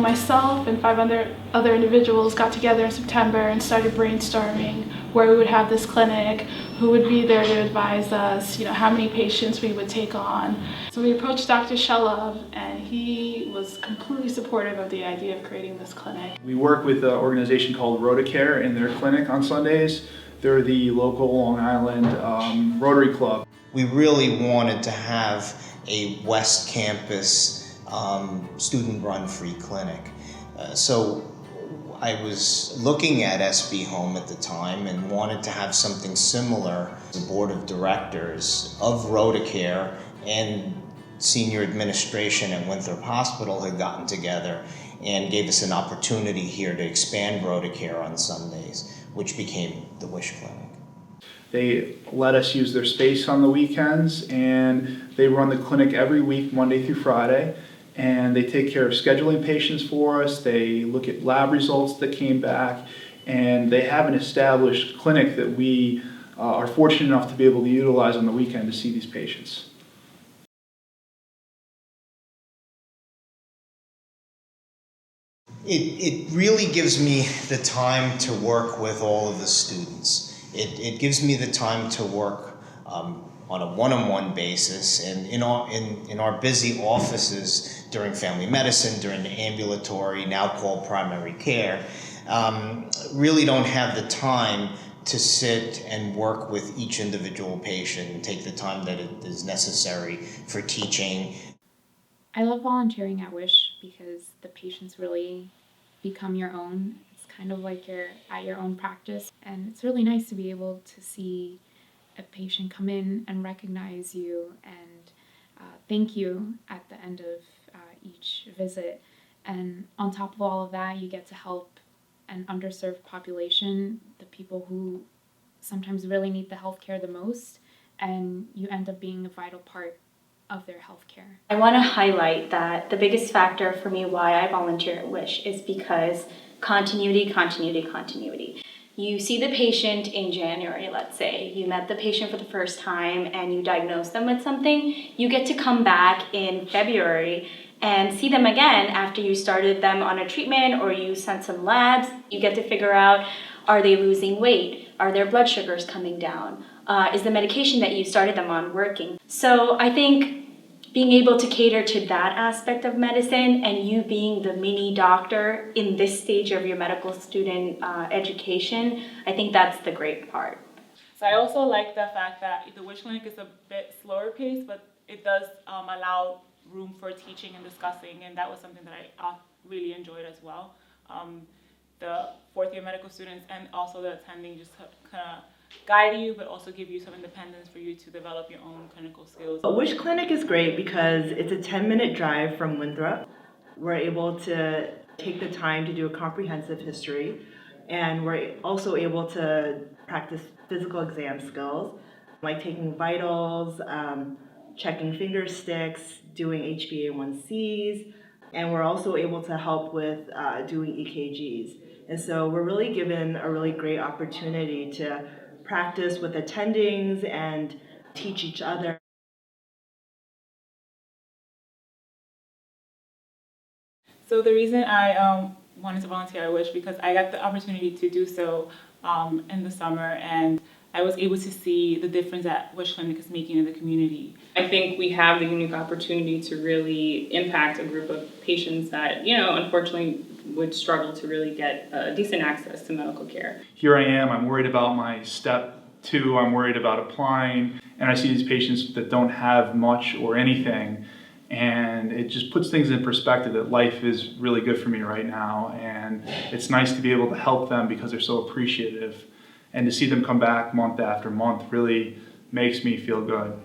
Myself and 5 other individuals got together in September and started brainstorming where we would have this clinic, who would be there to advise us, how many patients we would take on. So we approached Dr. Shelov, and he was completely supportive of the idea of creating this clinic. We work with an organization called RotaCare in their clinic on Sundays. They're the local Long Island Rotary Club. We really wanted to have a West Campus student-run free clinic. So I was looking at SB Home at the time and wanted to have something similar. The board of directors of RotaCare and senior administration at Winthrop Hospital had gotten together and gave us an opportunity here to expand RotaCare on Sundays, which became the WiSH Clinic. They let us use their space on the weekends, and they run the clinic every week, Monday through Friday. And they take care of scheduling patients for us. They look at lab results that came back, and they have an established clinic that we are fortunate enough to be able to utilize on the weekend to see these patients. It really gives me the time to work with all of the students. It gives me the time to work on a one-on-one basis, and in our busy offices during family medicine, during the ambulatory, now called primary care, really don't have the time to sit and work with each individual patient and take the time that it is necessary for teaching. I love volunteering at WiSH because the patients really become your own. It's kind of like you're at your own practice, and it's really nice to be able to see a patient come in and recognize you and thank you at the end of each visit. And on top of all of that, you get to help an underserved population, the people who sometimes really need the healthcare the most, and you end up being a vital part of their healthcare. I want to highlight that the biggest factor for me why I volunteer at WiSH is because continuity. You see the patient in January, let's say. You met the patient for the first time and you diagnose them with something. You get to come back in February and see them again after you started them on a treatment or you sent some labs. You get to figure out, are they losing weight? Are their blood sugars coming down? Is the medication that you started them on working? So I think being able to cater to that aspect of medicine and you being the mini doctor in this stage of your medical student education, I think that's the great part. So I also like the fact that the WiSH Clinic is a bit slower paced, but it does allow room for teaching and discussing, and that was something that I really enjoyed as well. The fourth year medical students and also the attending just kind of guide you, but also give you some independence for you to develop your own clinical skills. WiSH Clinic is great because it's a 10-minute drive from Winthrop. We're able to take the time to do a comprehensive history, and we're also able to practice physical exam skills, like taking vitals, checking finger sticks, doing HbA1cs, and we're also able to help with doing EKGs. And so we're really given a really great opportunity to practice with attendings and teach each other. So the reason I wanted to volunteer at WiSH because I got the opportunity to do so in the summer, and I was able to see the difference that WiSH Clinic is making in the community. I think we have the unique opportunity to really impact a group of patients that, unfortunately would struggle to really get decent access to medical care. Here I am, I'm worried about my step 2, I'm worried about applying, and I see these patients that don't have much or anything, and it just puts things in perspective that life is really good for me right now, and it's nice to be able to help them because they're so appreciative, and to see them come back month after month really makes me feel good.